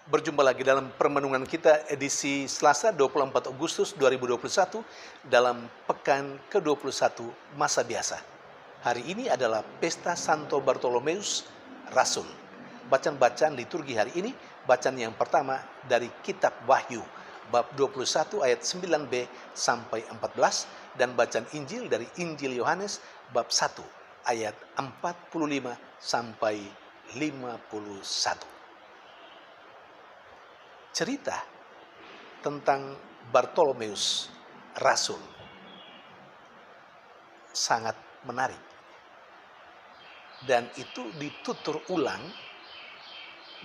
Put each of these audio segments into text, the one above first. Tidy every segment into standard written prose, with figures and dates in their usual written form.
Berjumpa lagi dalam permenungan kita edisi Selasa 24 Agustus 2021 dalam pekan ke-21 masa biasa. Hari ini adalah Pesta Santo Bartolomeus Rasul. Bacaan-bacaan liturgi hari ini, bacaan yang pertama dari Kitab Wahyu, bab 21 ayat 9b sampai 14, dan bacaan Injil dari Injil Yohanes, bab 1 ayat 45 sampai 51. Cerita tentang Bartolomeus Rasul sangat menarik, dan itu ditutur ulang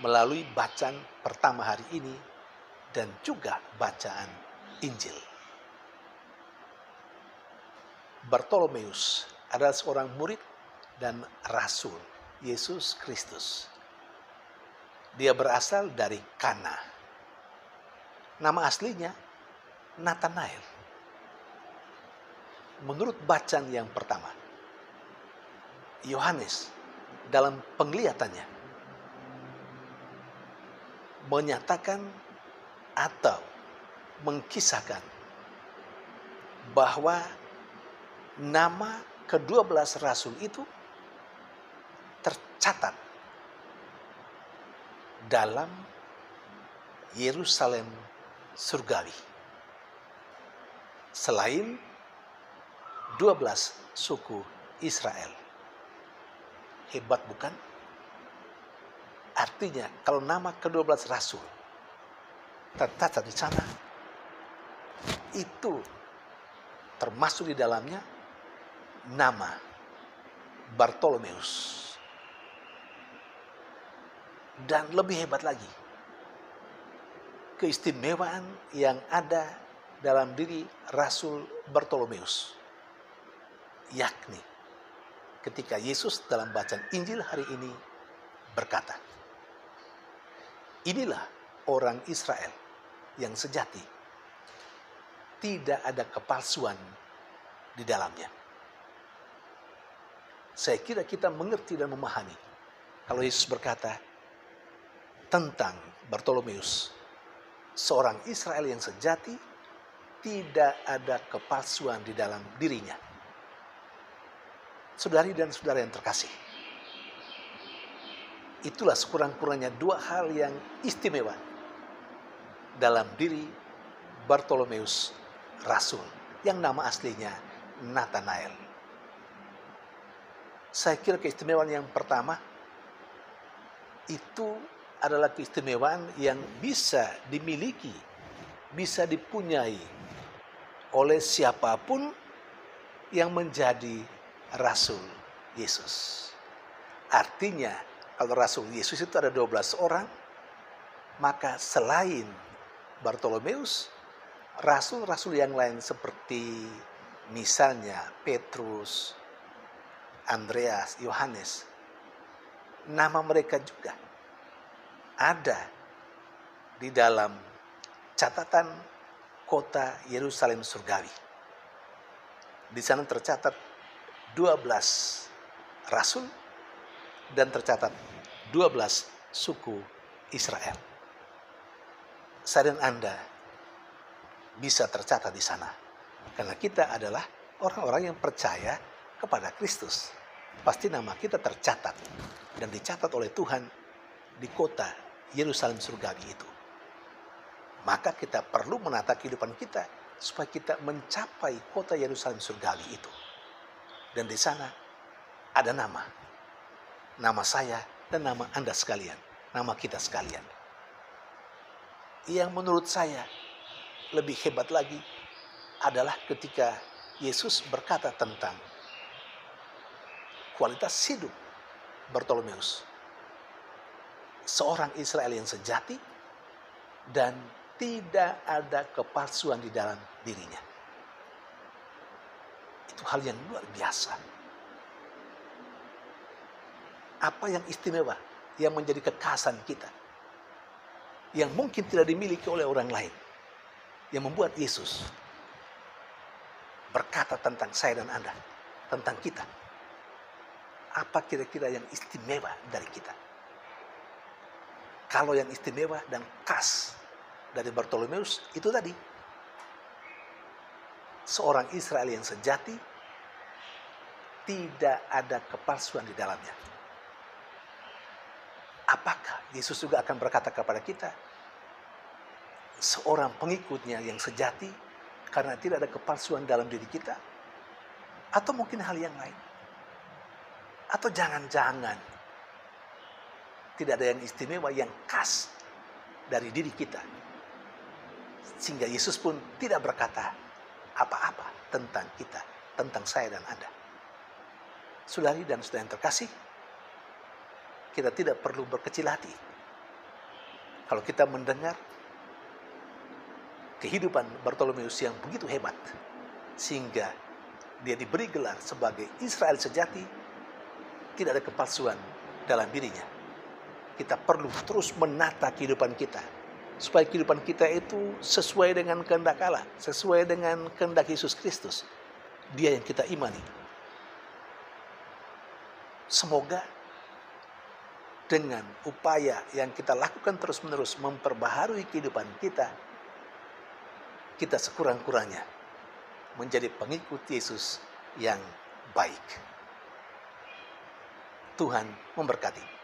melalui bacaan pertama hari ini dan juga bacaan Injil. Bartolomeus adalah seorang murid dan rasul Yesus Kristus. Dia berasal dari Kana. Nama aslinya Nathanael. Menurut bacaan yang pertama, Yohanes dalam penglihatannya menyatakan atau mengkisahkan bahwa nama ke-12 rasul itu tercatat dalam Yerusalem surgawi. Selain 12 suku Israel. Hebat bukan? Artinya kalau nama ke-12 rasul tercatat di sana, itu termasuk di dalamnya nama Bartolomeus. Dan lebih hebat lagi, keistimewaan yang ada dalam diri Rasul Bartolomeus, yakni ketika Yesus dalam bacaan Injil hari ini berkata, "Inilah orang Israel yang sejati, tidak ada kepalsuan di dalamnya." Saya kira kita mengerti dan memahami kalau Yesus berkata tentang Bartolomeus, seorang Israel yang sejati, tidak ada kepalsuan di dalam dirinya. Saudari dan saudara yang terkasih, itulah sekurang-kurangnya dua hal yang istimewa dalam diri Bartolomeus Rasul, yang nama aslinya Nathanael. Saya kira keistimewaan yang pertama itu adalah keistimewaan yang bisa dimiliki, bisa dipunyai oleh siapapun yang menjadi Rasul Yesus. Artinya, kalau Rasul Yesus itu ada 12 orang, maka selain Bartolomeus, rasul-rasul yang lain seperti misalnya Petrus, Andreas, Yohanes, nama mereka juga ada di dalam catatan kota Yerusalem surgawi. Di sana tercatat 12 rasul dan tercatat 12 suku Israel. Saya dan Anda bisa tercatat di sana karena kita adalah orang-orang yang percaya kepada Kristus. Pasti nama kita tercatat dan dicatat oleh Tuhan di kota Yerusalem surgawi itu. Maka kita perlu menata kehidupan kita supaya kita mencapai kota Yerusalem surgawi itu. Dan di sana ada nama saya dan nama Anda sekalian, nama kita sekalian. Yang menurut saya lebih hebat lagi adalah ketika Yesus berkata tentang kualitas hidup Bartolomeus, seorang Israel yang sejati dan tidak ada kepalsuan di dalam dirinya. Itu hal yang luar biasa. Apa yang istimewa yang menjadi kekhasan kita, yang mungkin tidak dimiliki oleh orang lain, yang membuat Yesus berkata tentang saya dan Anda, tentang kita. Apa kira-kira yang istimewa dari kita? Kalau yang istimewa dan khas dari Bartolomeus itu tadi, seorang Israel yang sejati, tidak ada kepalsuan di dalamnya. Apakah Yesus juga akan berkata kepada kita, seorang pengikutnya yang sejati karena tidak ada kepalsuan dalam diri kita? Atau mungkin hal yang lain? Atau jangan-jangan tidak ada yang istimewa, yang khas dari diri kita, sehingga Yesus pun tidak berkata apa-apa tentang kita, tentang saya dan Anda. Saudari dan saudara yang terkasih, kita tidak perlu berkecil hati kalau kita mendengar kehidupan Bartolomeus yang begitu hebat, sehingga dia diberi gelar sebagai Israel sejati, tidak ada kepalsuan dalam dirinya. Kita perlu terus menata kehidupan kita, supaya kehidupan kita itu sesuai dengan kehendak Allah, sesuai dengan kehendak Yesus Kristus. Dia yang kita imani. Semoga dengan upaya yang kita lakukan terus-menerus memperbaharui kehidupan kita, kita sekurang-kurangnya menjadi pengikut Yesus yang baik. Tuhan memberkati.